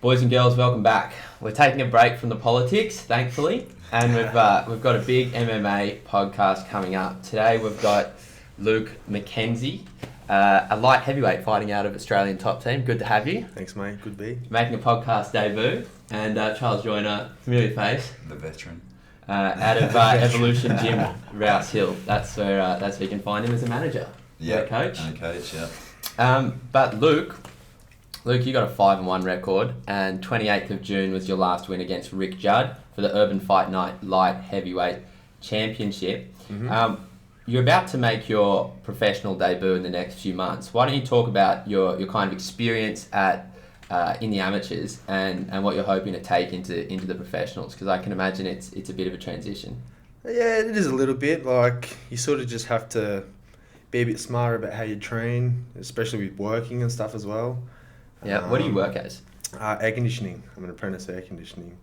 Boys and girls, welcome back. We're taking a break from the politics, thankfully, and we've got a big MMA podcast coming up. Today we've got Luke Mackenzie, a light heavyweight fighting out of Australian top team. Good to have you. Thanks, mate. Good to be. Making a podcast debut, and Charles Joyner, familiar face. The veteran. Out of Evolution Gym, Rouse Hill. That's where you can find him as a manager. Yeah, coach. And a coach, yeah. But Luke, you got a 5-1 record, and 28th of June was your last win against Rick Judd for the Urban Fight Night Light Heavyweight Championship. Mm-hmm. You're about to make your professional debut in the next few months. Why don't you talk about your kind of experience in the amateurs and what you're hoping to take into the professionals? Because I can imagine it's a bit of a transition. Yeah, it is a little bit. Like, you sort of just have to be a bit smarter about how you train, especially with working and stuff as well. Yeah, what do you work as? Air conditioning. I'm an apprentice air conditioning.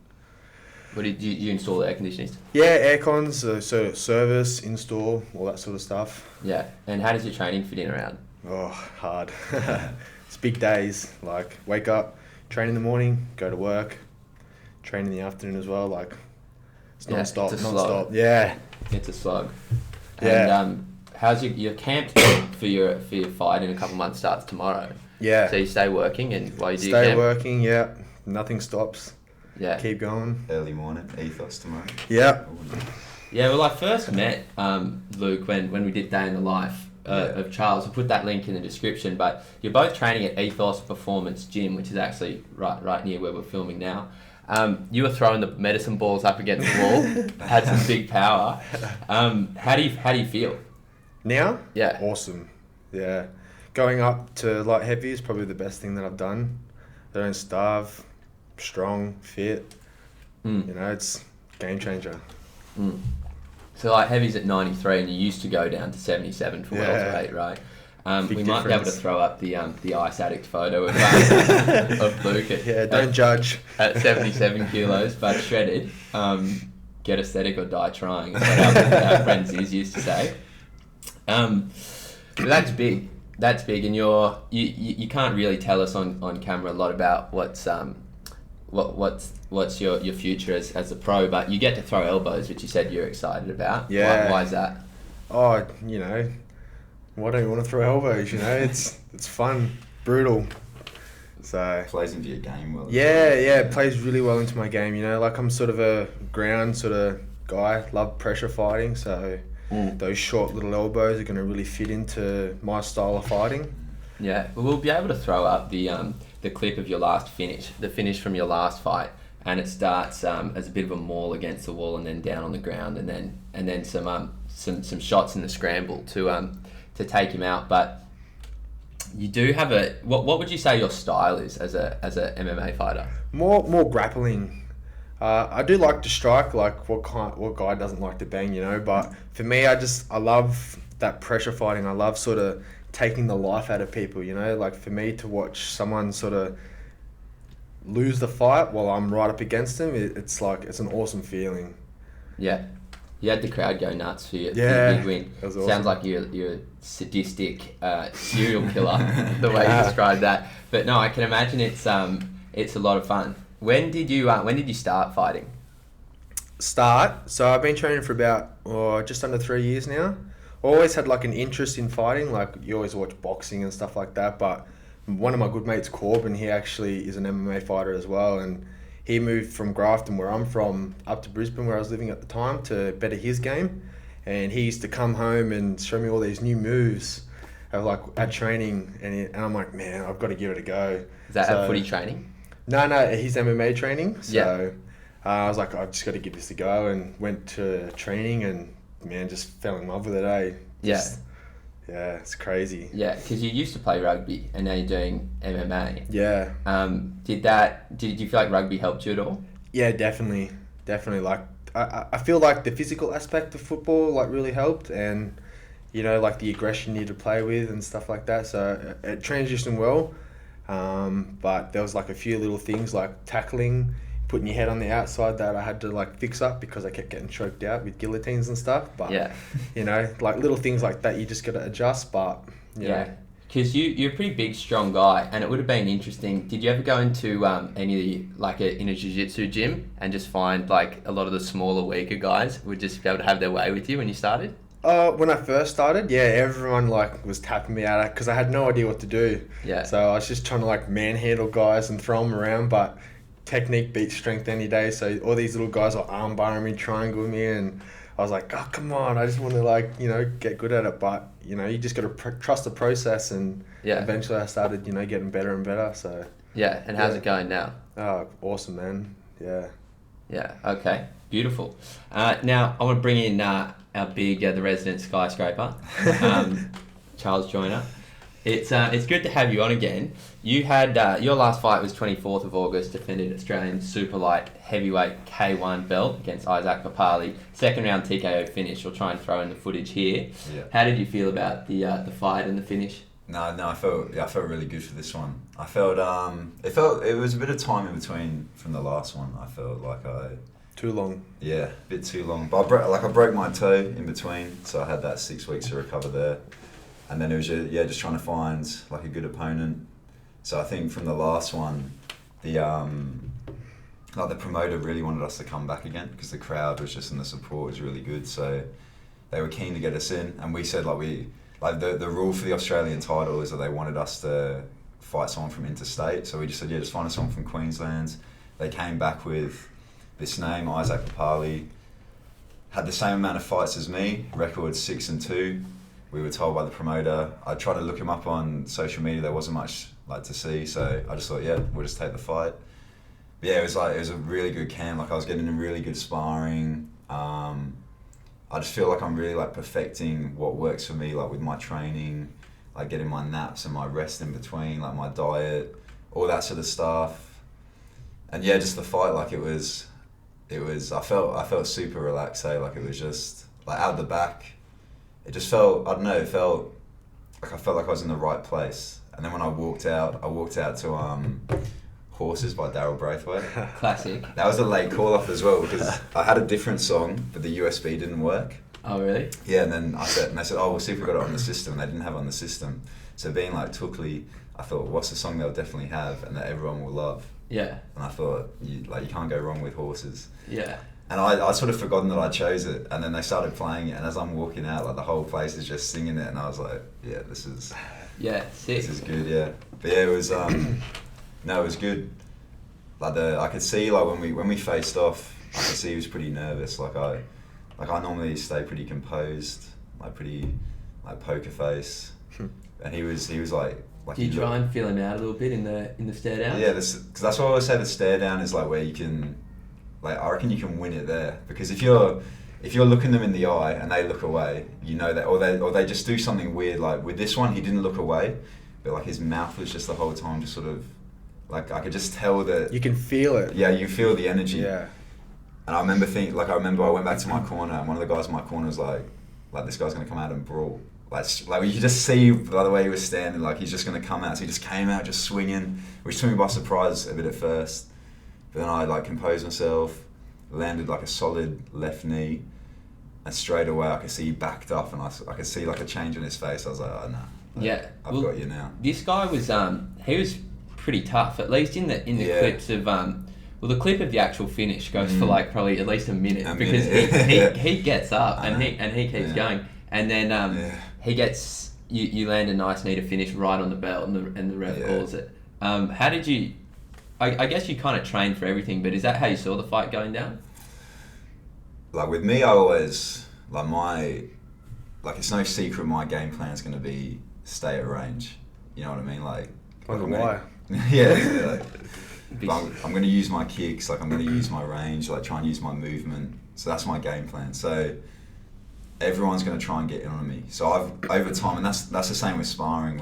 What do you install air conditioning? Yeah, air cons, so service, install, all that sort of stuff. Yeah, and how does your training fit in around? Oh, hard. It's big days. Like, wake up, train in the morning, go to work, train in the afternoon as well. Like, it's non-stop. Yeah. It's a slog. Yeah. And how's your camp for your fight in a couple months starts tomorrow? Yeah. So you stay working and while you do Stay camp? working, yeah. Nothing stops. Yeah. Keep going. Early morning, ethos tomorrow. Yeah. Yeah, well, I first met Luke when we did Day in the Life of Charles. I'll put that link in the description. But you're both training at Ethos Performance Gym, which is actually right near where we're filming now. You were throwing the medicine balls up against the wall, had some big power. How do you feel? Now? Yeah. Awesome. Yeah. Going up to light heavy is probably the best thing that I've done. I don't starve, strong, fit. You know, it's game changer. So light heavy's at 93 and you used to go down to 77 for welterweight, right? We might be able to throw up the Ice Addict photo of Luke don't judge. At 77 kilos, but shredded. Get aesthetic or die trying, is what our friend Ziz used to say. But that's big. That's big, and you can't really tell us on camera a lot about what's your future as a pro, but you get to throw elbows, which you said you're excited about. Yeah. Why is that? Oh, you know, why don't you want to throw elbows? You know, it's fun, brutal. So Plays into your game well. Yeah, it plays really well into my game. You know, like I'm sort of a ground sort of guy. Love pressure fighting, so. Those short little elbows are going to really fit into my style of fighting. Yeah, well, we'll be able to throw up the clip of your last finish, the finish from your last fight, and it starts as a bit of a maul against the wall and then down on the ground, and then some shots in the scramble to take him out. But you do have what would you say your style is as a MMA fighter? More grappling. I do like to strike, like what guy doesn't like to bang, you know, but for me, I love that pressure fighting. I love sort of taking the life out of people, you know, like for me to watch someone sort of lose the fight while I'm right up against them, it's an awesome feeling. Yeah. You had the crowd go nuts for your big win. That was awesome. Sounds like you're a sadistic serial killer, the way you described that. But no, I can imagine it's a lot of fun. When did you start fighting? So I've been training for about just under 3 years now. Always had like an interest in fighting. Like you always watch boxing and stuff like that. But one of my good mates, Corbin, he actually is an MMA fighter as well, and he moved from Grafton, where I'm from, up to Brisbane, where I was living at the time, to better his game. And he used to come home and show me all these new moves at training, and I'm like, man, I've got to give it a go. Is that at footy training? No, he's MMA training. So I was like, I've just got to give this a go, and went to training, and man, just fell in love with it, eh? Yeah, it's crazy. Yeah, because you used to play rugby, and now you're doing MMA. Yeah. Did you feel like rugby helped you at all? Yeah, definitely. Like, I feel like the physical aspect of football like really helped, and you know, like the aggression you need to play with and stuff like that. So it transitioned well. But there was like a few little things like tackling, putting your head on the outside that I had to like fix up because I kept getting choked out with guillotines and stuff. But you know, like little things like that, you just got to adjust. But you know, Because you're a pretty big, strong guy, and it would have been interesting. Did you ever go into in a jiu-jitsu gym and just find like a lot of the smaller, weaker guys would just be able to have their way with you when you started? When I first started, yeah, everyone like was tapping me out because I had no idea what to do. Yeah. So I was just trying to like manhandle guys and throw them around, but technique beats strength any day. So all these little guys were arm barring me, triangle me, and I was like, oh, come on, I just want to get good at it. But, you just got to trust the process, and eventually I started, getting better and better. So yeah, and how's it going now? Oh, awesome, man. Yeah. Yeah, okay. Beautiful. Now, I want to bring in our big, the resident skyscraper, Charles Joyner. It's good to have you on again. You had your last fight was 24th of August, defended Australian super light heavyweight K1 belt against Isaac Papali. Second round TKO finish. We'll try and throw in the footage here. Yeah. How did you feel about the fight and the finish? No, I felt really good for this one. I felt it was a bit of time in between from the last one. I felt like too long. Yeah, a bit too long. But I broke my toe in between, so I had that 6 weeks to recover there. And then it was just trying to find like a good opponent. So I think from the last one, the promoter really wanted us to come back again because the crowd was just, and the support was really good. So they were keen to get us in, and we said the rule for the Australian title is that they wanted us to fight someone from interstate. So we just said, just find us someone from Queensland. They came back with this name, Isaac Papali, had the same amount of fights as me, record 6-2. We were told by the promoter. I tried to look him up on social media. There wasn't much to see, so I just thought, we'll just take the fight. But it was a really good camp. I was getting in really good sparring. I just feel like I'm really perfecting what works for me, with my training, getting my naps and my rest in between, my diet, all that sort of stuff. And just the fight, I felt super relaxed. It was just out the back. It just felt, I don't know, I felt like I was in the right place. And then when I walked out to Horses by Daryl Braithwaite. Classic. That was a late call off as well because I had a different song, but the USB didn't work. Oh, really? Yeah, and then they said, oh, we'll see if we got it on the system. And they didn't have it on the system. So being Tookly, I thought, what's the song they'll definitely have and that everyone will love? Yeah. And I thought, you can't go wrong with Horses. Yeah. And I sort of forgotten that I chose it, and then they started playing it, and as I'm walking out, the whole place is just singing it, and I was like, this is sick. This is good, yeah. But it was no, it was good. I could see when we faced off, I could see he was pretty nervous. I normally stay pretty composed, pretty poker face, and he was like. Do you try and feel him out a little bit in the stare down? Yeah, because that's what I always say. The stare down is where you can. I reckon you can win it there because if you're looking them in the eye and they look away, that, or they just do something weird. With this one, he didn't look away, but his mouth was just the whole time just sort of, I could just tell that. You can feel it. Yeah, you feel the energy. Yeah. And I remember I went back to my corner and one of the guys in my corner was like this guy's gonna come out and brawl. You could just see by the way he was standing, he's just gonna come out. So he just came out just swinging, which took me by surprise a bit at first. But then I composed myself, landed a solid left knee, and straight away I could see he backed up, and I could see a change in his face. I was like, oh no, I've got you now. This guy was he was pretty tough, at least in the clips of the clip of the actual finish goes for probably at least a minute because he gets up and he keeps going, and then he gets you land a nice knee to finish right on the belt, and the ref calls it. How did you? I guess you kind of trained for everything, but is that how you saw the fight going down? With me, I always it's no secret my game plan is going to be stay at range. You know what I mean? Why? I'm going to use my kicks. I'm going to use my range. Try and use my movement. So that's my game plan. So everyone's going to try and get in on me. So I've over time, and that's the same with sparring.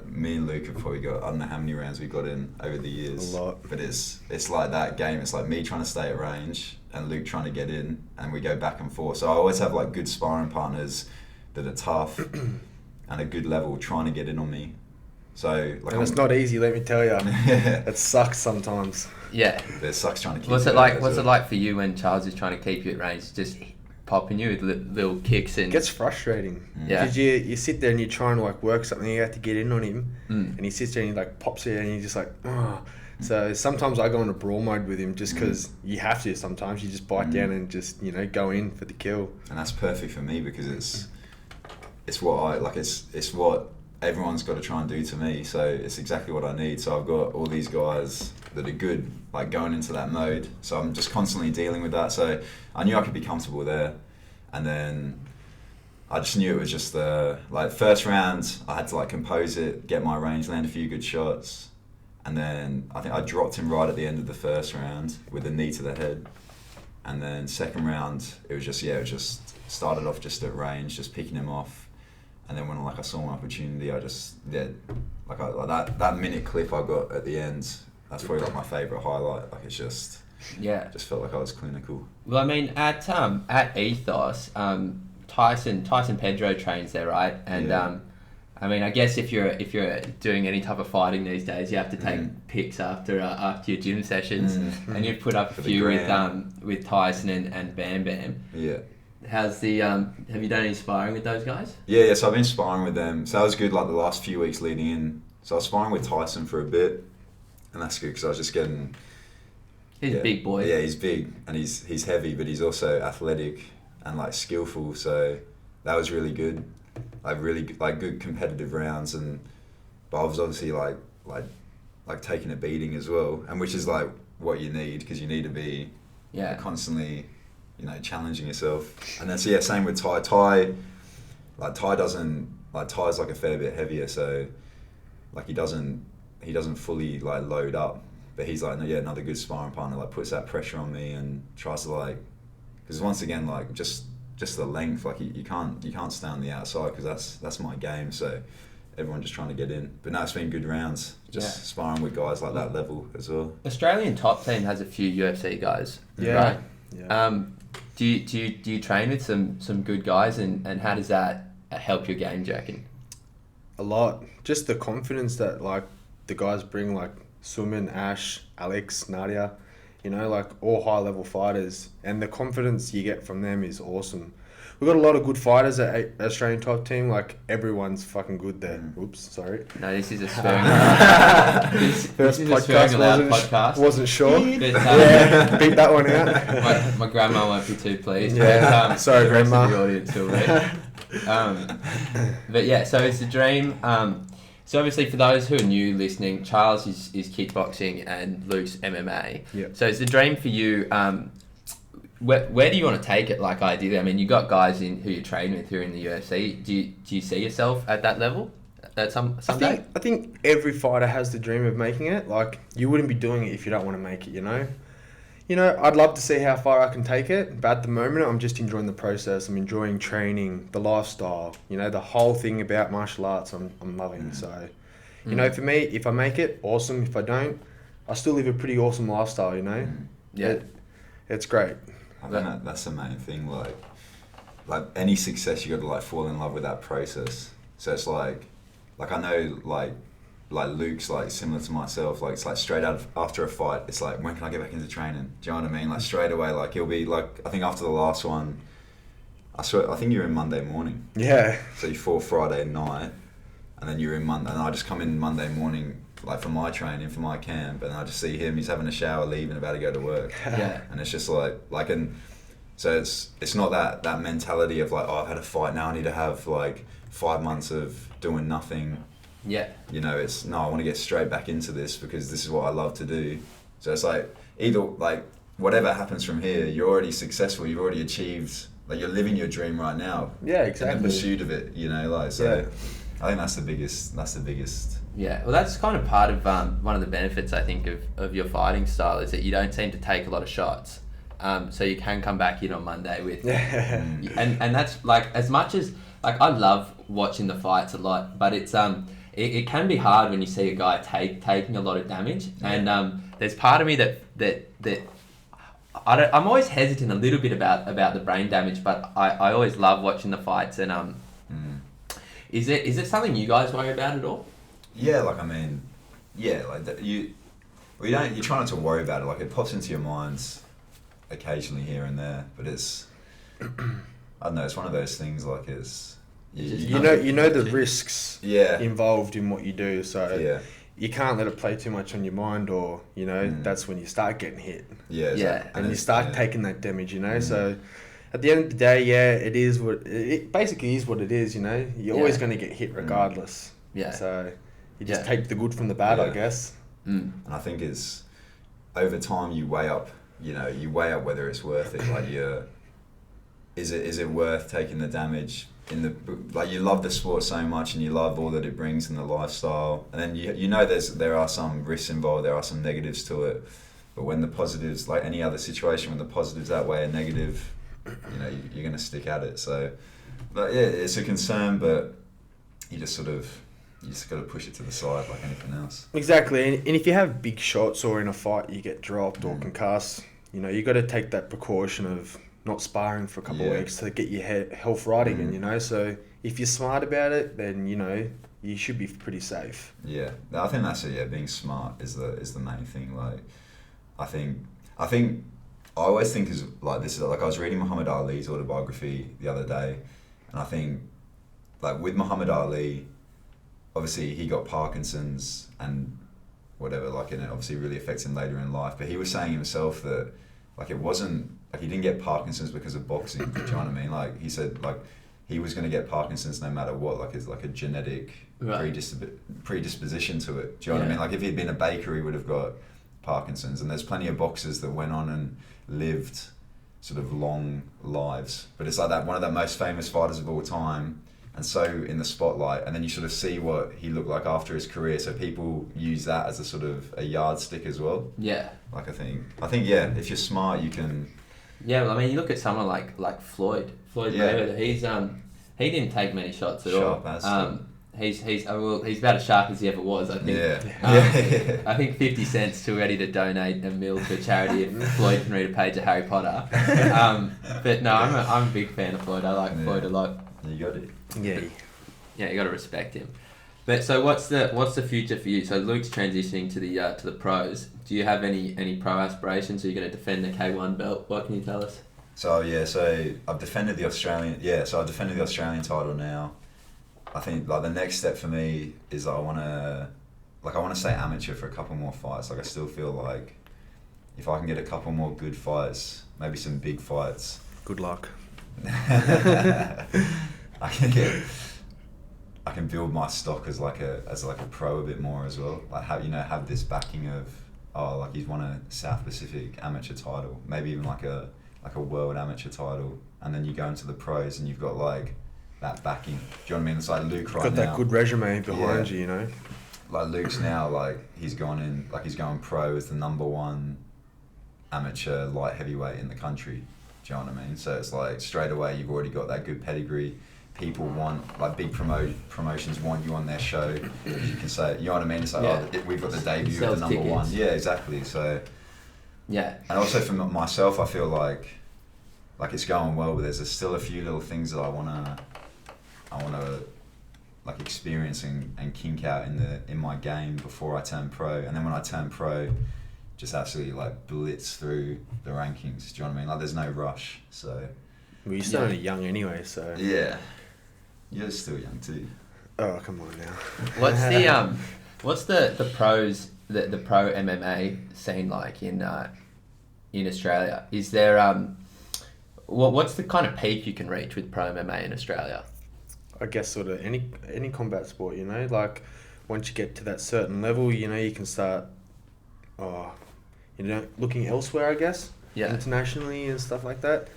Me and Luke have probably got, I don't know how many rounds we've got in over the years. A lot. But it's like that game. It's me trying to stay at range and Luke trying to get in, and we go back and forth. So I always have good sparring partners that are tough and a good level trying to get in on me. So and it's not easy, let me tell you. It sucks sometimes. Yeah. It sucks trying to keep What's it like for you when Charles is trying to keep you at range? Just popping you with little kicks and It gets frustrating. Yeah. Because you sit there and you're trying to like work something, you have to get in on him, Mm. and he sits there and he like pops it, and you're just like, oh. So sometimes I go into brawl mode with him just because you have to. Sometimes you just bite down and just go in for the kill. And that's perfect for me because it's what I like. It's what everyone's got to try and do to me. So it's exactly what I need. So I've got all these guys that are good, like going into that mode. So I'm just constantly dealing with that. So I knew I could be comfortable there, and then I just knew it was just like first round. I had to like compose it, get my range, land a few good shots, and then I think I dropped him right at the end of the first round with a knee to the head. And then second round, it was just started off just at range, just picking him off. And then when I saw my opportunity, I just like that minute clip I got at the end. That's probably like my favourite highlight. Like it's just felt like I was clinical. Well, I mean, at Ethos, Tyson Pedro trains there, right? And I mean, I guess if you're doing any type of fighting these days, you have to take pics after your gym sessions, and you've put up a few with Tyson and Bam Bam. Yeah. How's the have you done any sparring with those guys? Yeah. So I've been sparring with them. So that was good. Like the last few weeks leading in. So I was sparring with Tyson for a bit, and that's good because I was just getting. He's a big boy. Yeah, he's big and he's heavy, but he's also athletic and like skillful. So that was really good. Like really like good competitive rounds, but I was obviously like taking a beating as well, and which is like what you need because you need to be constantly challenging yourself. And then same with Ty. Ty's like a fair bit heavier, so like he doesn't fully like load up, but he's like another good sparring partner, like puts that pressure on me and tries to like, because once again like just the length, like you can't stay on the outside because that's my game. So everyone just trying to get in. But no, it's been good rounds. Just sparring with guys like that level as well. Australian top team has a few UFC guys. Yeah. Right? Yeah. Do you train with some good guys, and how does that help your game, do you reckon? A lot. Just the confidence that like the guys bring, like Suman, Ash, Alex, Nadia, like all high level fighters, and the confidence you get from them is awesome. We've got a lot of good fighters at Australian top team, like everyone's fucking good there. Oops, sorry. No, this is a swearing First podcast, wasn't sure. But, beat that one out. my grandma won't be too pleased. Yeah, but, sorry, the rest Grandma. of the audience will be. But yeah, so it's a dream. So obviously for those who are new listening, Charles is kickboxing and Luke's MMA. Yep. So it's a dream for you. Where do you want to take it? Like ideally, I mean, you got guys who you train with who are in the UFC. Do you see yourself at that level at someday? I think every fighter has the dream of making it. Like you wouldn't be doing it if you don't want to make it. I'd love to see how far I can take it, but at the moment, I'm just enjoying the process. I'm enjoying training, the lifestyle. The whole thing about martial arts. I'm loving. So, for me, if I make it, awesome. If I don't, I still live a pretty awesome lifestyle. Yeah, I it's great. think that's the main thing. Like any success, you got to like fall in love with that process. So it's like I know like Luke's like similar to myself. Like it's like straight out after a fight, it's like when can I get back into training? Do you know what I mean? Like straight away, like he'll be like I think after the last one, I think you're in Monday morning. Yeah. So you fought Friday night, and then you're in Monday, and I just come in Monday morning. Like for my training, for my camp, and I just see him. He's having a shower, leaving, about to go to work. Yeah. And it's just and so it's not that mentality of like, oh, I've had a fight now. I need to have like 5 months of doing nothing. Yeah. It's no. I want to get straight back into this because this is what I love to do. So it's like either like whatever happens from here, you're already successful. You've already achieved. Like you're living your dream right now. Yeah, exactly. In the pursuit of it, so. Yeah. I think that's the biggest. Yeah, well, that's kind of part of one of the benefits, I think, of your fighting style is that you don't seem to take a lot of shots. So you can come back in on Monday with... and that's, like, as much as... Like, I love watching the fights a lot, but it's it can be hard when you see a guy taking a lot of damage. Yeah. And there's part of me that I'm always hesitant a little bit about the brain damage, but I always love watching the fights. And is it something you guys worry about at all? Yeah, like I mean, yeah, like that, you try not to worry about it. Like it pops into your minds occasionally here and there, but it's I don't know. It's one of those things. Like you know the risks Yeah. involved in what you do, so Yeah. you can't let it play too much on your mind, or that's when you start getting hit. Yeah. Exactly. And you start taking that damage, So at the end of the day, it is it basically is what it is, You're always going to get hit regardless. Yeah. So you just take the good from the bad, I guess. And I think it's over time you weigh up whether it's worth it. Like is it worth taking the damage in the, like, you love the sport so much and you love all that it brings in the lifestyle, and then there are some risks involved, there are some negatives to it, but when the positives, like any other situation, when the positives outweigh a negative, you're going to stick at it. So, but yeah, it's a concern, but you just got to push it to the side like anything else. Exactly, and if you have big shots or in a fight you get dropped or concussed, you got to take that precaution of not sparring for a couple of weeks to get your health right again, So if you're smart about it, then, you should be pretty safe. Yeah, I think that's it. Yeah, being smart is the main thing. Like, I always think is like this is like I was reading Muhammad Ali's autobiography the other day, and I think like with Muhammad Ali, obviously he got Parkinson's and whatever, like, and it obviously really affects him later in life. But he was saying himself that like it wasn't like he didn't get Parkinson's because of boxing. Do you know what I mean? Like he said, like he was going to get Parkinson's no matter what. Like it's like a genetic predisposition to it. Do you know what I mean? Like if he'd been a baker, he would have got Parkinson's. And there's plenty of boxers that went on and lived sort of long lives. But it's like that one of the most famous fighters of all time, and so in the spotlight. And then you sort of see what he looked like after his career. So people use that as a sort of a yardstick as well. Yeah. Like I think yeah, if you're smart, you can. Yeah, well, I mean, you look at someone like Floyd Mayweather. He didn't take many shots at all. He's about as sharp as he ever was, I think. Yeah. I think 50 Cent's too ready to donate a meal to a charity if Floyd can read a page of Harry Potter. But no, I'm a big fan of Floyd. I like Floyd a lot. You got it. Yeah, you got to respect him. But so what's the future for you? So Luke's transitioning to the pros. Do you have any pro aspirations? Are you going to defend the K1 belt? What can you tell us? So I've defended the Australian. So I've defended the Australian title now. I think like the next step for me is I want to stay amateur for a couple more fights. Like I still feel like if I can get a couple more good fights, maybe some big fights. Good luck. I can build my stock as like a pro a bit more as well. Like have this backing of like he's won a South Pacific amateur title, maybe even like a world amateur title, and then you go into the pros and you've got like that backing. Do you know what I mean? It's like Luke right now. Got that good resume behind you, Like Luke's now, like he's going pro as the #1 amateur light heavyweight in the country. Do you know what I mean? So it's like straight away you've already got that good pedigree. People want, like big promotions want you on their show. You can say, you know what I mean? It's like, we've got the debut of the #1. Yeah, exactly. So, yeah. And also for myself, I feel like it's going well, but there's still a few little things that I wanna like experience and kink out in my game before I turn pro. And then when I turn pro, just absolutely like blitz through the rankings. Do you know what I mean? Like there's no rush. So. Well, you're still only young anyway, so. Yeah. You're still young too. Oh, come on now. What's the pros the pro MMA scene like in Australia? Is there what's the kind of peak you can reach with pro MMA in Australia? I guess sort of any combat sport, like once you get to that certain level, you can start looking elsewhere, I guess. Yeah. Internationally and stuff like that.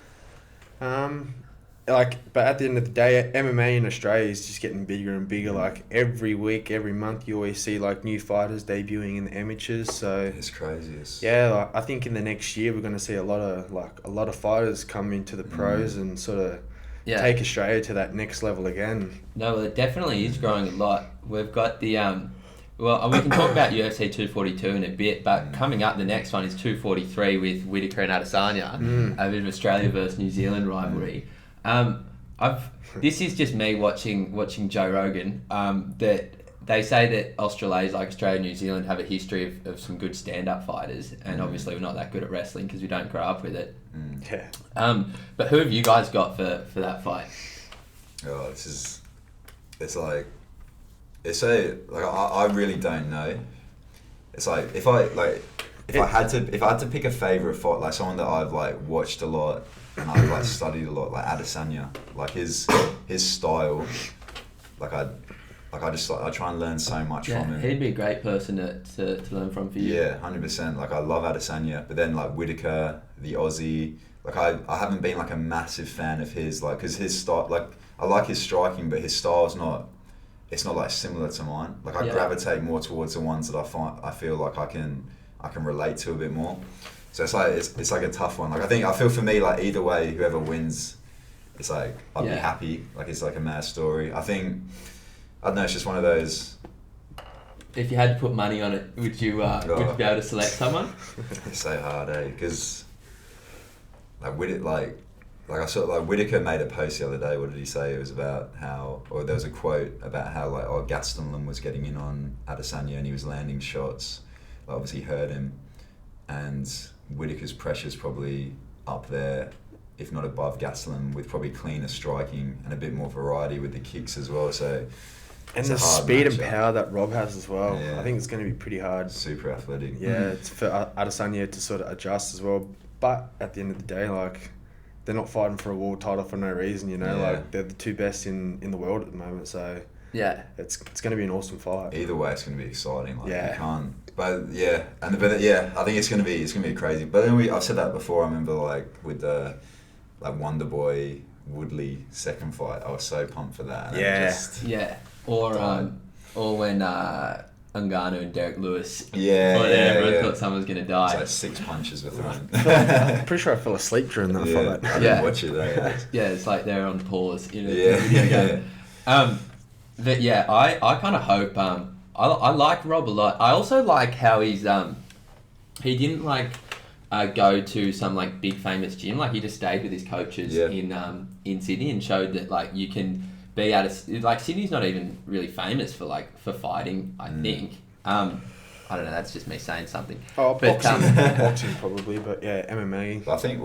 But at the end of the day, MMA in Australia is just getting bigger and bigger. Like every week, every month, you always see like new fighters debuting in the amateurs. So it's crazy. I think in the next year we're going to see a lot of fighters come into the pros and sort of take Australia to that next level again. No, well, it definitely is growing a lot. We've got the well, we can talk about UFC 242 in a bit, but coming up, the next one is 243 with Whittaker and Adesanya, a bit of Australia versus New Zealand rivalry. This is just me watching Joe Rogan. That they say that Australasia, like Australia and New Zealand, have a history of some good stand-up fighters, and obviously we're not that good at wrestling because we don't grow up with it. Yeah. But who have you guys got for that fight? Oh, I really don't know. It's like if I had to pick a favorite fight, like someone that I've like watched a lot and I've like studied a lot, like Adesanya, like his style, I try and learn so much from him. He'd be a great person to learn from for you. Yeah, 100%. Like I love Adesanya, but then like Whittaker, the Aussie, like I haven't been like a massive fan of his, like because his style, like I like his striking, but his style's not. It's not like similar to mine. Like I gravitate more towards the ones that I feel like I can relate to a bit more. So it's like a tough one. Like I feel for me, like either way, whoever wins, it's like I'll be happy. Like it's like a mad story. I don't know. It's just one of those. If you had to put money on it, would you be able to select someone? It's so hard, because I saw Whittaker made a post the other day. What did he say? It was about how, or there was a quote about how Gastelum was getting in on Adesanya and he was landing shots. Obviously hurt him, and Whittaker's pressure's probably up there, if not above Gastelum, with probably cleaner striking and a bit more variety with the kicks as well. So. And the speed and power that Rob has as well. Yeah. I think it's going to be pretty hard. Super athletic. Yeah, it's for Adesanya to sort of adjust as well. But at the end of the day, like, they're not fighting for a world title for no reason, you know? Like, they're the two best in the world at the moment, so... Yeah. It's going to be an awesome fight. Either way, it's going to be exciting. Like, you can't... But, I think it's going to be crazy. But then I've said that before, I remember, like, with the... Like, Wonder Boy... Woodley second fight, I was so pumped for that. And Or when Ngannou and Derek Lewis. Everyone thought someone was gonna die. It's like 6 punches were thrown. I'm pretty sure I fell asleep during that fight. I didn't watch it. It's like they're on pause. Video game. But I kind of hope. I like Rob a lot. I also like how he's he didn't go to some like big famous gym. Like he just stayed with his coaches in Sydney and showed that like you can be at a, like Sydney's not even really famous for fighting. I think. I don't know. That's just me saying something. Oh, but, boxing probably, but MMA. I think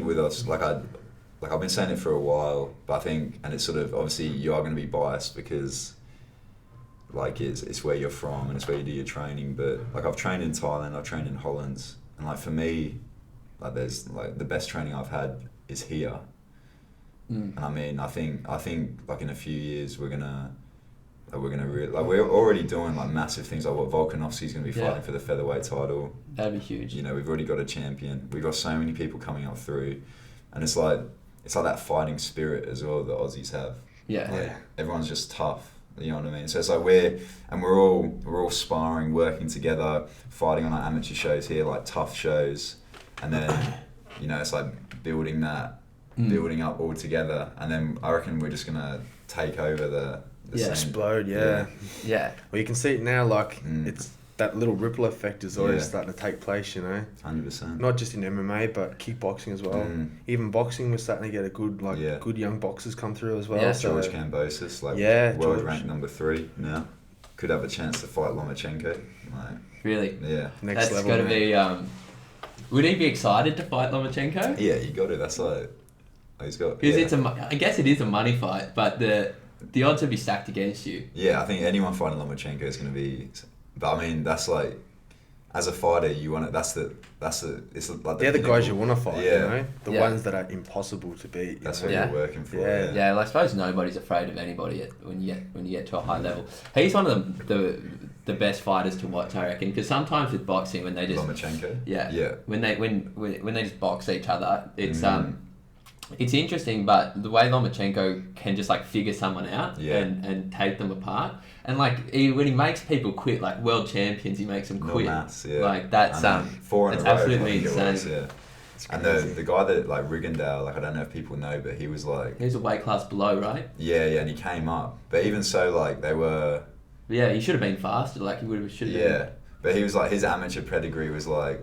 with us, I've been saying it for a while, but I think, and it's sort of obviously you are going to be biased because. Like it's where you're from and it's where you do your training, but like I've trained in Thailand, I've trained in Holland, and like for me, like there's like the best training I've had is here. And I mean, I think like in a few years we're gonna we're already doing like massive things. Like what Volkanovski's gonna be fighting for the featherweight title. That'd be huge. You know, we've already got a champion. We've got so many people coming up through, and it's like that fighting spirit as well that Aussies have. Everyone's just tough. You know what I mean? So it's like we're all sparring, working together, fighting on our amateur shows here, like tough shows, and then it's like building up all together, and then I reckon we're just gonna take over the scene. Explode. Yeah. Well, you can see it now. Like it's that little ripple effect is already starting to take place. 100%. Not just in MMA, but kickboxing as well. Even boxing, we're starting to get a good good young boxers come through as well. Yeah, George Kambosos, world ranked number 3 now, could have a chance to fight Lomachenko. Really? Yeah. Next level. That's got to be. Would he be excited to fight Lomachenko? Yeah, you got to. That's like he's got. Because I guess it is a money fight, but the odds would be stacked against you. Yeah, I think anyone fighting Lomachenko is going to be. But I mean, that's like, as a fighter, you want it. It's like they're the guys you want to fight. The ones that are impossible to beat. That's what you're working for. Well, I suppose nobody's afraid of anybody when you get to a high level. He's one of the best fighters to watch, I reckon. Because sometimes with boxing, when they just Lomachenko. when they just box each other, it's interesting. But the way Lomachenko can just figure someone out and take them apart. And when he makes people quit, like world champions, he makes them quit. That's 4 in a row. Absolutely insane. And the guy that Rigondeaux, I don't know if people know, but he was he was a weight class below, right? Yeah, and he came up. But even so, they were. Yeah, he should have been faster. Should have been. Yeah, but he was his amateur pedigree was they're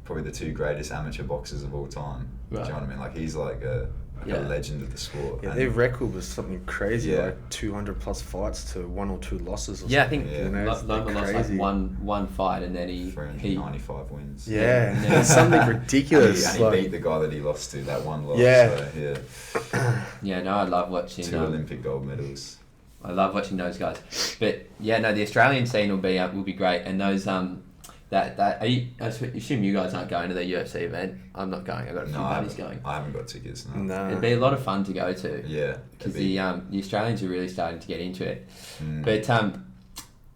probably the two greatest amateur boxers of all time. Right. Do you know what I mean? He's a a legend of the sport. Yeah, And their record was something crazy, Yeah. like 200 plus fights to 1 or 2 losses. Or Yeah, I something, think you know, it's Loma lost like crazy. one fight, and then he 395 wins. Yeah, Yeah. it's something And ridiculous. he beat the guy that he lost to, that one loss. Yeah. So, Yeah, no, I love watching 2 Olympic gold medals. I love watching those guys. But yeah, no, the Australian scene will be great, and those I assume you guys aren't going to the UFC event. I'm not going. I've got a few buddies going. I haven't got tickets. No. No. It'd be a lot of fun to go to. Yeah. Because the Australians are really starting to get into it. Mm. But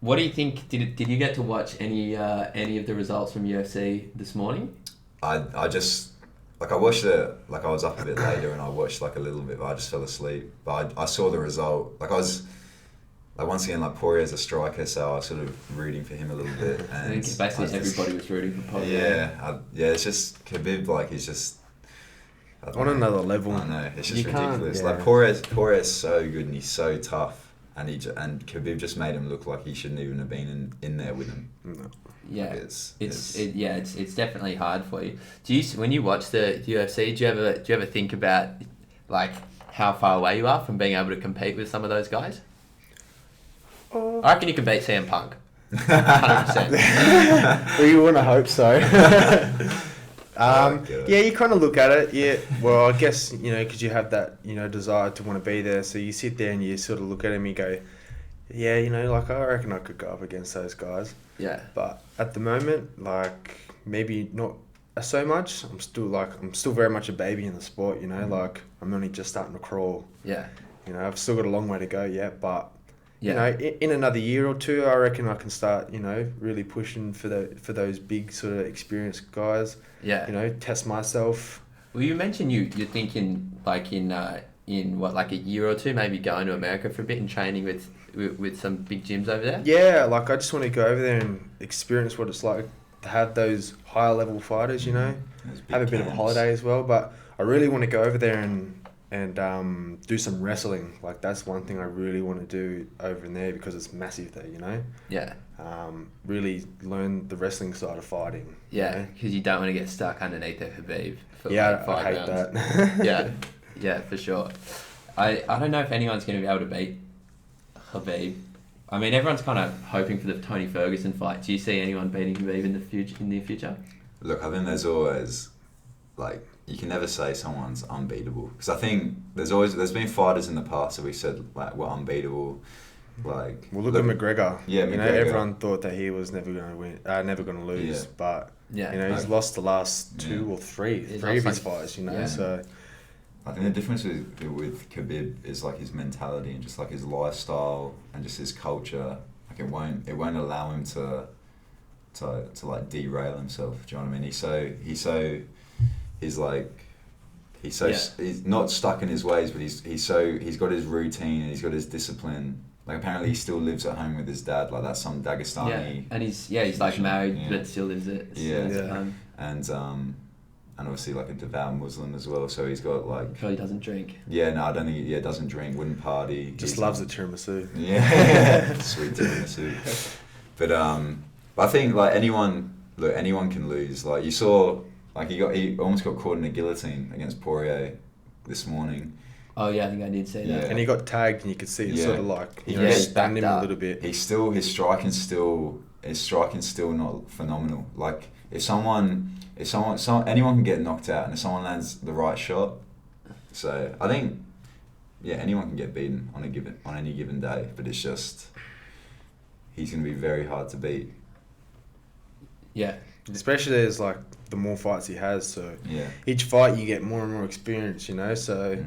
what do you think? Did you get to watch any of the results from UFC this morning? I just I watched it, I was up a bit later and I watched a little bit, but I just fell asleep. But I saw the result. I was once again, Poirier's a striker, so I was sort of rooting for him a little bit. And I think basically everybody was rooting for Poirier. Yeah, it's just Khabib, he's just on another level. I know, it's just You can't- ridiculous. yeah. Poirier's so good and he's so tough, and Khabib just made him look like he shouldn't even have been in there with him. No. Yeah, It's it's definitely hard for you. When you watch the UFC, do you ever think about how far away you are from being able to compete with some of those guys? I reckon you can beat CM Punk. 100%. Well, you want to hope so. God. Yeah, you kind of look at it. Yeah, well, I guess, because you have that, desire to want to be there. So you sit there and you sort of look at him and you go, yeah, I reckon I could go up against those guys. Yeah. But at the moment, maybe not so much. I'm still very much a baby in the sport, I'm only just starting to crawl. Yeah. I've still got a long way to go yet, but Yeah. in another year or two, I reckon I can start, really pushing for those big sort of experienced guys. Yeah. Test myself. Well, you mentioned you're thinking in what, a year or two, maybe going to America for a bit and training with some big gyms over there. Yeah, I just want to go over there and experience what it's like to have those higher level fighters. Have a bit of a holiday as well. But I really want to go over there and do some wrestling. That's one thing I really want to do over in there because it's massive there. Yeah. Really learn the wrestling side of fighting. Yeah, because you don't want to get stuck underneath a Khabib for Yeah, 5 I hate rounds. that. Yeah, for sure. I don't know if anyone's going to be able to beat Khabib. I mean, everyone's kind of hoping for the Tony Ferguson fight. Do you see anyone beating Khabib in the near future? Look, I think there's always you can never say someone's unbeatable, because I think there's been fighters in the past that we said were unbeatable. Well, look at McGregor. Yeah, McGregor. Everyone thought that he was never going to win, never going to lose. Yeah. But Yeah. he's lost the last two or three He's of his lost, fights. yeah. So I think the difference with Khabib is his mentality and just his lifestyle and just his culture. It won't allow him to derail himself. Do you know what I mean? He's not stuck in his ways, but he's got his routine and he's got his discipline. Apparently he still lives at home with his dad. That's some Dagestani. Yeah, and he's married, Yeah. but still lives at home. And obviously a devout Muslim as well. So he's got Probably doesn't drink. Yeah, no, I don't think doesn't drink, wouldn't party. just loves a tiramisu. Yeah, sweet tiramisu. But I think anyone can lose. You saw he almost got caught in a guillotine against Poirier this morning. Oh yeah, I think I did see that. Yeah. And he got tagged, and you could see it sort of stunned him backed a up. little bit. His striking's still not phenomenal. If anyone can get knocked out, and if someone lands the right shot, so I think anyone can get beaten on any given day, but it's just he's going to be very hard to beat. Yeah. Especially as the more fights he has, so Yeah. each fight you get more and more experience. So.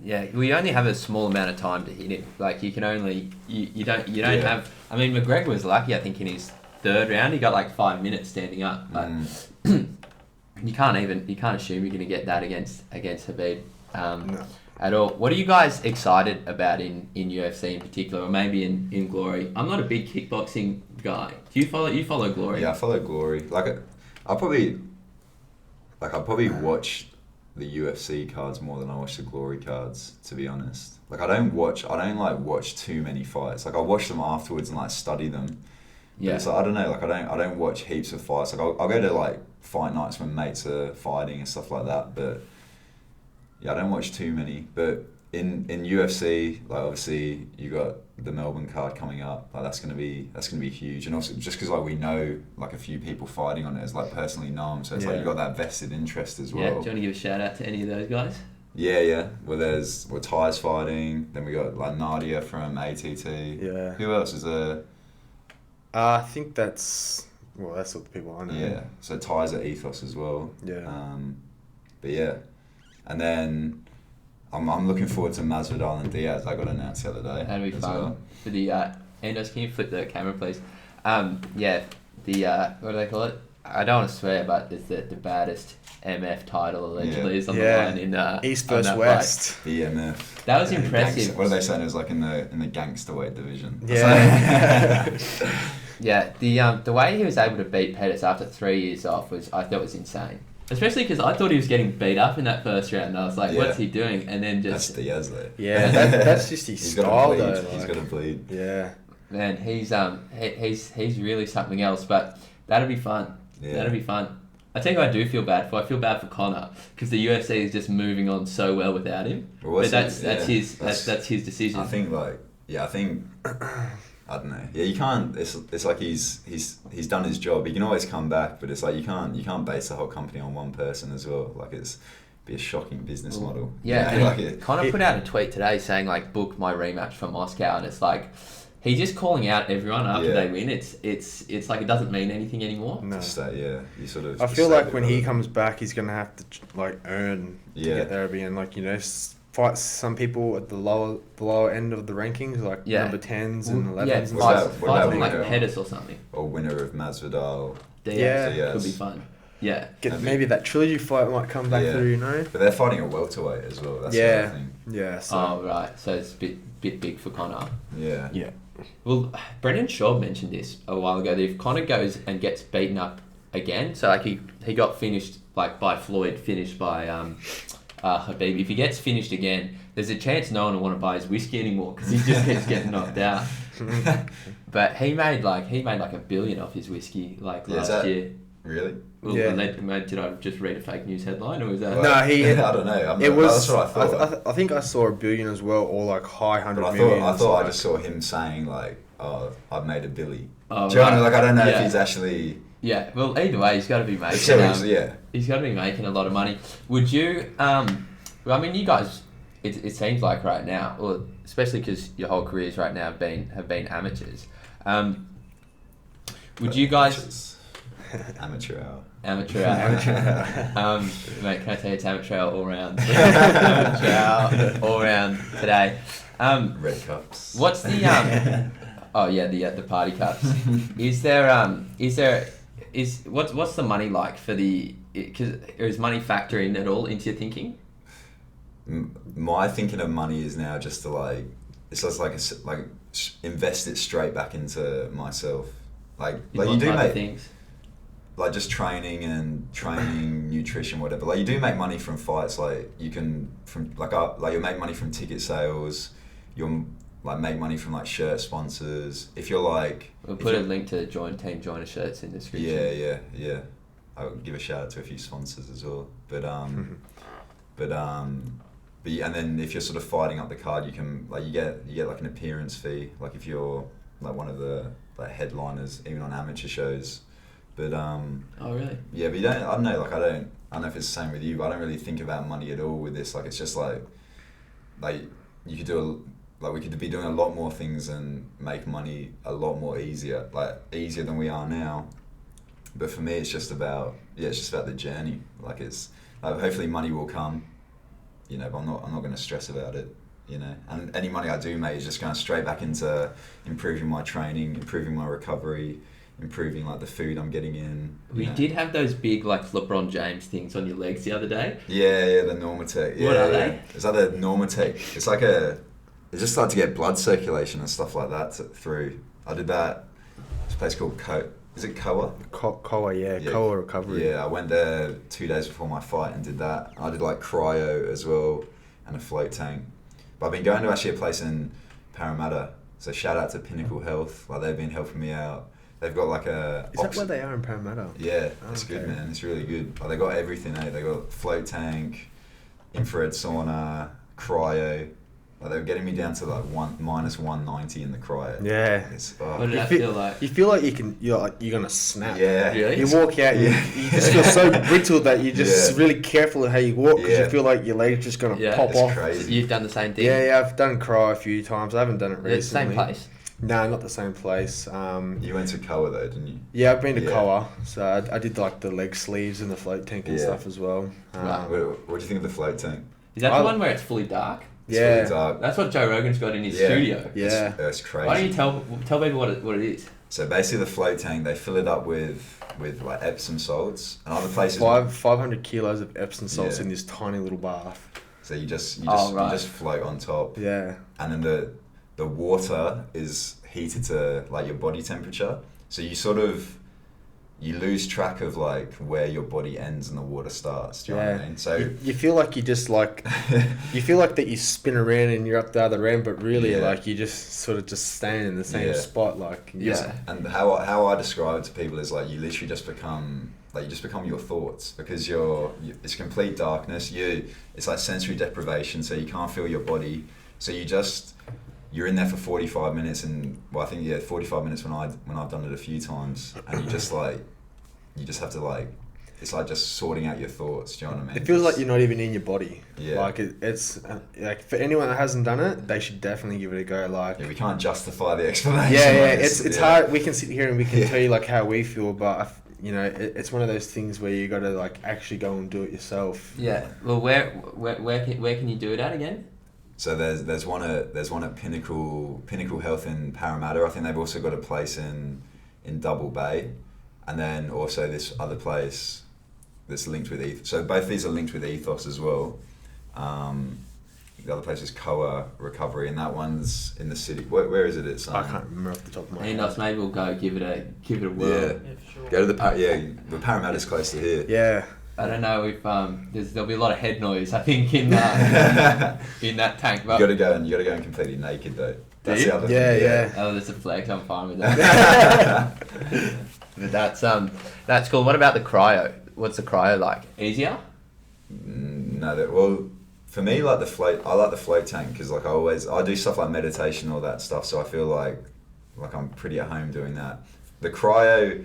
Yeah, we only have a small amount of time to hit him. You can only you don't have. I mean, McGregor was lucky. I think in his third round, he got 5 minutes standing up. You can't assume you're going to get that against Khabib No. at all. What are you guys excited about in UFC in particular, or maybe in Glory? I'm not a big kickboxing guy. Do you follow Glory? Yeah, I follow Glory. I probably watch the UFC cards more than I watch the Glory cards, to be honest. I don't watch too many fights. I watch them afterwards and study them. Yeah. But it's I don't know, I don't watch heaps of fights. I'll go to fight nights when mates are fighting and stuff like that, but I don't watch too many, but in UFC, like obviously you got the Melbourne card coming up. Like that's gonna be huge, and also just because like we know like a few people fighting on it, as like personally know them, so it's like you got that vested interest as well. Yeah, do you want to give a shout out to any of those guys? Yeah. Well, Ty's fighting. Then we got like Nadia from ATT. Yeah. Who else is there? I think that's what the people I know. Yeah. So Ty's at Ethos as well. Yeah. But yeah, and then I'm looking forward to Masvidal and Diaz. I got announced the other day. That'd be fun. Well. For the Endos, can you flip the camera, please? Yeah, the what do they call it? I don't want to swear, but it's the baddest MF title allegedly is on the line in East on versus that West. fight. BMF. That was impressive. What are they saying? It was like in the gangster weight division. Yeah. Yeah, the way he was able to beat Pettis after 3 years off I thought was insane. Especially because I thought he was getting beat up in that first round. And I was like, what's he doing? And then just... That's Diaz though. Yeah, that's just his style though. He's got to bleed. Yeah. Man, he's really something else. But that'll be fun. Yeah. That'll be fun. I tell you who I do feel bad for. I feel bad for Conor because the UFC is just moving on so well without him. Well, but that's his decision. I think I don't know. Yeah, you can't. It's like he's done his job. He can always come back, but it's like you can't base the whole company on one person as well. Like it's be a shocking business model. Yeah, you know? and Conor put out a tweet today saying like book my rematch for Moscow, and it's like he's just calling out everyone after they win. It's like it doesn't mean anything anymore. No. You sort of. I feel like when he comes back, he's gonna have to like earn to Yeah. get there, being like fight some people at the lower end of the rankings, like number 10s and 11s. Yeah, and fight stuff. like Pettis or something. Or winner of Masvidal. Yeah, could be fun. Yeah. Maybe that trilogy fight might come back through, But they're fighting a welterweight as well. That's the other thing. Yeah. So. Oh right, so it's a bit big for Conor. Yeah. Yeah. Well, Brendan Schaub mentioned this a while ago, that if Conor goes and gets beaten up again, so like he got finished like by Floyd, finished by Habib. If he gets finished again, there's a chance no one will want to buy his whiskey anymore because he just keeps getting knocked out. But he made like $1 billion off his whiskey last year. Really? Well, did I just read a fake news headline, or was that? No, I don't know. That's what I thought. I think I saw $1 billion as well, or like high 100 But million. I thought I just saw him saying like, "Oh, I've made $1 billion." Oh, Do you know? Like I don't know if Yeah. he's actually. Yeah. Well, either way, he's got to be making. He's got to be making a lot of money. Would you? Well, I mean, you guys. It seems like right now, or especially because your whole careers right now have been amateurs. Would you guys? Amateur hour. Amateur hour. Mate, can I tell you it's amateur hour all round? Amateur hour all round today. Red cups. What's the Oh yeah, the party cups. What's the money like for the? Is money factoring at all into your thinking? My thinking of money is now just to it's just invest it straight back into myself. Like you do make things. Like just training, nutrition, whatever. Like you do make money from fights. Like you can you'll make money from ticket sales. You'll like make money from like shirt sponsors. If you're like, we'll put a link to Team Joyner shirts in the description. Yeah. I'll give a shout out to a few sponsors as well. But and then if you're sort of fighting up the card, you can you get like an appearance fee. Like if you're like one of the headliners, even on amateur shows. But oh really? Yeah, but I don't know. I don't know if it's the same with you, but I don't really think about money at all with this. Like it's just like you could do we could be doing a lot more things and make money a lot more easier than we are now. But for me, it's just about the journey. Hopefully money will come, but I'm not going to stress about it, And any money I do make is just going straight back into improving my training, improving my recovery, improving the food I'm getting in. We did have those big LeBron James things on your legs the other day. Yeah, the Normatec. Yeah, what are they? It's like the Normatec. It's just to get blood circulation and stuff like that through. I did that. It's a place called Is it Koa? Koa, yeah. Koa Recovery. Yeah, I went there 2 days before my fight and did that. I did cryo as well and a float tank. But I've been going to actually a place in Parramatta. So shout out to Pinnacle Health. They've been helping me out. They've got Is that where they are in Parramatta? Yeah, it's good, man. It's really good. They got everything, They got float tank, infrared sauna, cryo. Like they were getting me down to like minus 190 in the cryo. Yeah. What did that feel like? You feel like you're gonna snap. Yeah. Really? You walk out, you just feel so brittle that you're just really careful of how you walk because you feel like your leg's just gonna pop it's off. crazy. You've done the same thing? Yeah, I've done cryo a few times. I haven't done it recently. Same place? No, not the same place. You went to Koa though, didn't you? Yeah, I've been to Koa, so I did like the leg sleeves and the float tank and stuff as well. What do you think of the float tank? Is that the one where it's fully dark? It's fully dark. That's what Joe Rogan's got in his studio. Yeah. It's crazy. Why don't you tell people what it is? So basically the float tank, they fill it up with like Epsom salts and other places. 500 kilos of Epsom salts in this tiny little bath. So you just float on top. Yeah. And then the water is heated to like your body temperature. So you lose track of like where your body ends and the water starts. Do you know what I mean? So you feel like you just like you feel like that you spin around and you're up the other end, but really like you just sort of just stand in the same spot. Like And how I describe it to people is like you literally just become your thoughts because it's complete darkness. It's like sensory deprivation, so you can't feel your body. So you're in there for 45 minutes and 45 minutes when I've done it a few times and you just have to like it's like just sorting out your thoughts. Do you know what I mean? It feels like you're not even in your body. Yeah. Like it's like for anyone that hasn't done it, they should definitely give it a go. Like we can't justify the explanation. It's hard. We can sit here and we can tell you like how we feel, but it's one of those things where you got to like actually go and do it yourself. Yeah. Well, where can you do it at again? So there's one at Pinnacle Health in Parramatta. I think they've also got a place in Double Bay, and then also this other place that's linked with Ethos. So both these are linked with Ethos as well. The other place is Koa Recovery, and that one's in the city. Where is it? It's I can't remember off the top of my head. Ethos, maybe we'll go give it a whirl. Yeah, for sure. Go to the Parramatta's close to here. Yeah. I don't know if there'll be a lot of head noise. I think in that tank. But You got to go in completely naked though. That's the other thing. Yeah. Oh, that's a flex. I'm fine with that. But that's cool. What about the cryo? What's the cryo like? Easier? No, for me, like I like the float tank because like I do stuff like meditation and all that stuff. So I feel like I'm pretty at home doing that. The cryo.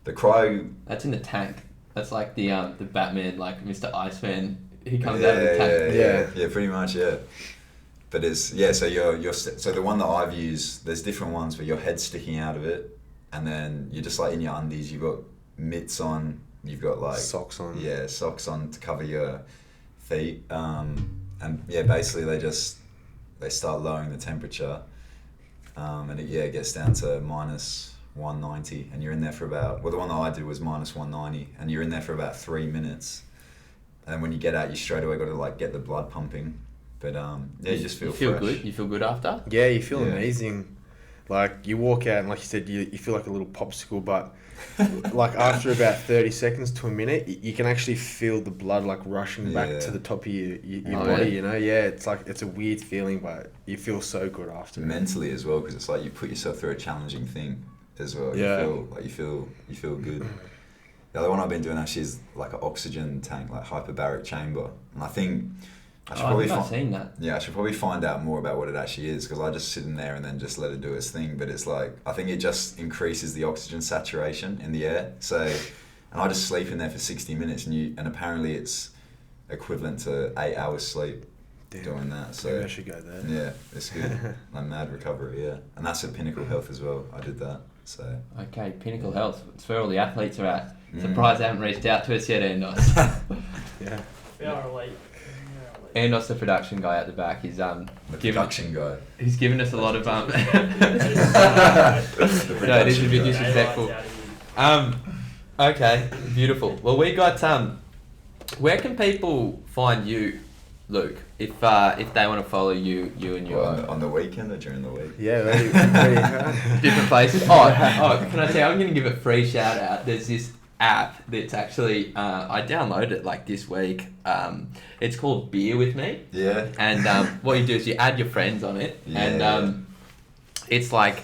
That's in the tank. That's like the Batman, like Mr. Iceman. He comes out of the tank. Yeah, pretty much, yeah. But so the one that I've used, there's different ones where your head's sticking out of it, and then you're just like in your undies. You've got mitts on. You've got like socks on. Yeah, socks on to cover your feet. And basically they start lowering the temperature, and it gets down to minus 190, and you're in there for about, the one that I did was minus 190, and you're in there for about 3 minutes, and then when you get out, you straight away got to like get the blood pumping, but you just feel fresh. Good. You feel good after? Yeah, you feel amazing. Like you walk out and like you said, you feel like a little popsicle, but like after about 30 seconds to a minute, you can actually feel the blood like rushing back to the top of your body. You know, it's like it's a weird feeling, but you feel so good after. Mentally as well, because it's like you put yourself through a challenging thing as well. You feel good. The other one I've been doing actually is like an oxygen tank, like hyperbaric chamber, and I think I should seen that. Yeah, I should probably find out more about what it actually is, because I just sit in there and then just let it do its thing. But it's like, I think it just increases the oxygen saturation in the air. So, and I just sleep in there for 60 minutes, and apparently it's equivalent to 8 hours sleep. Damn. Doing that. So maybe I should go there. Yeah, it's good. Like mad recovery, yeah. And that's at Pinnacle Health as well. I did that. So okay, Pinnacle Health. It's where all the athletes are at. Surprised they haven't reached out to us yet, Endos. Yeah. We are late. Endos, the production guy at the back, he's production guy. He's given us a lot of No, this would be disrespectful. Okay, beautiful. Well, we got where can people find you, Luke, if they want to follow you and your on the weekend or during the week? Yeah, very different places. Oh, can I say I'm going to give a free shout out? There's this app that's actually I downloaded it like this week. It's called Beer With Me. Yeah. And what you do is you add your friends on it, and it's like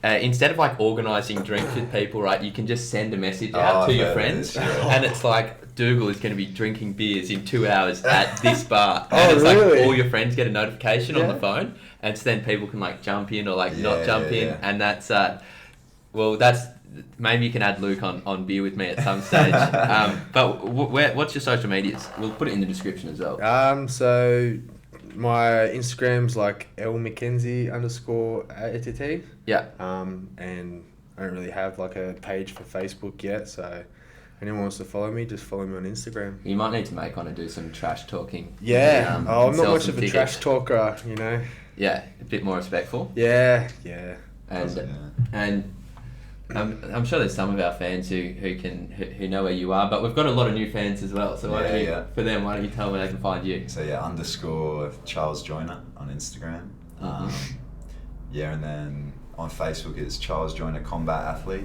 instead of like organising drinks with people, right, you can just send a message out to your friends, and it's like Dougal is going to be drinking beers in 2 hours at this bar, and it's really? like all your friends get a notification on the phone, and so then people can like jump in or like not jump in, and that's that's maybe you can add Luke on beer with me at some stage. But what's your social medias? We'll put it in the description as well. So my Instagram's like _Mackenzie_ATT. Yeah. And I don't really have like a page for Facebook yet, so anyone wants to follow me, just follow me on Instagram. You might need to make one and do some trash talking. Yeah. I'm not sell much some of a tickets. trash talker, you know. Yeah, a bit more respectful. Yeah. And I'm sure there's some of our fans who know where you are, but we've got a lot of new fans as well. So for them, why don't you tell them where they can find you? So _Charles Joyner on Instagram. And then on Facebook it's Charles Joyner Combat Athlete.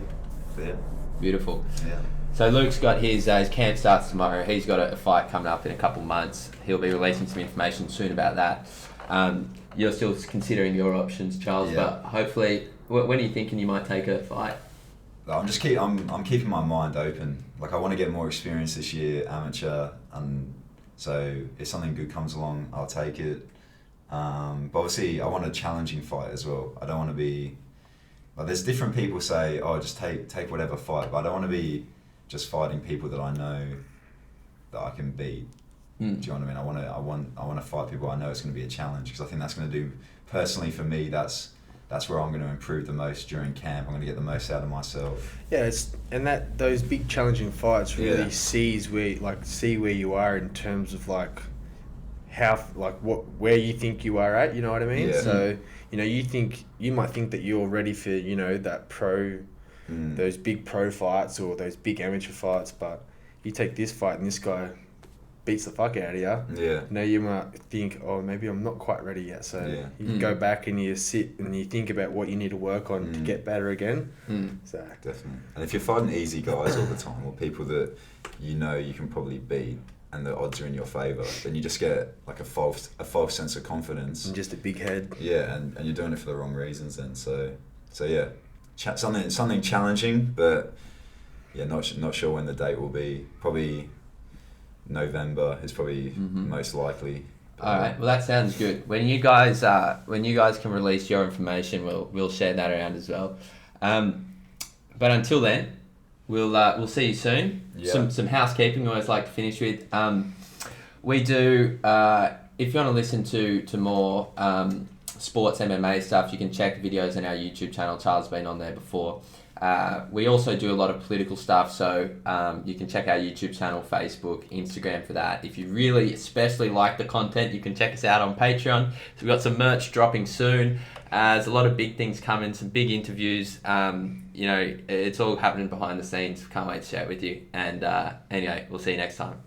Yeah. Beautiful. Yeah. So Luke's got his camp starts tomorrow. He's got a fight coming up in a couple months. He'll be releasing some information soon about that. You're still considering your options, Charles, but hopefully, when are you thinking you might take a fight? I'm keeping my mind open. Like I want to get more experience this year, amateur, and so if something good comes along, I'll take it. But obviously, I want a challenging fight as well. I don't want to be like there's different people say, oh, just take whatever fight, but I don't want to be just fighting people that I know that I can beat. Do you know what I mean? I want to fight people I know it's going to be a challenge, because I think that's going to do personally for me. That's where I'm going to improve the most during camp. I'm going to get the most out of myself. Yeah, those big challenging fights really see where you are in terms of like how where you think you are at. You know what I mean? Yeah. So you might think that you're ready for that those big pro fights or those big amateur fights, but you take this fight and this guy beats the fuck out of you. Yeah. Now you might think, oh, maybe I'm not quite ready yet. So you go back and you sit and you think about what you need to work on to get better again. So definitely. And if you're fighting easy guys all the time, or people that you can probably beat, and the odds are in your favour, then you just get like a false sense of confidence and just a big head. Yeah, and you're doing it for the wrong reasons then. So yeah, something challenging, but yeah, not sure when the date will be. Probably November is probably most likely. All right. Well, that sounds good. When you guys can release your information, we'll share that around as well. But until then, we'll see you soon. Yeah. Some housekeeping we always like to finish with. We do. If you want to listen to more sports MMA stuff, you can check videos on our YouTube channel. Charles has been on there before. We also do a lot of political stuff, so you can check our YouTube channel, Facebook, Instagram for that. If you really especially like the content, you can check us out on Patreon. So we've got some merch dropping soon. There's a lot of big things coming, some big interviews. It's all happening behind the scenes. Can't wait to share it with you. And anyway, we'll see you next time.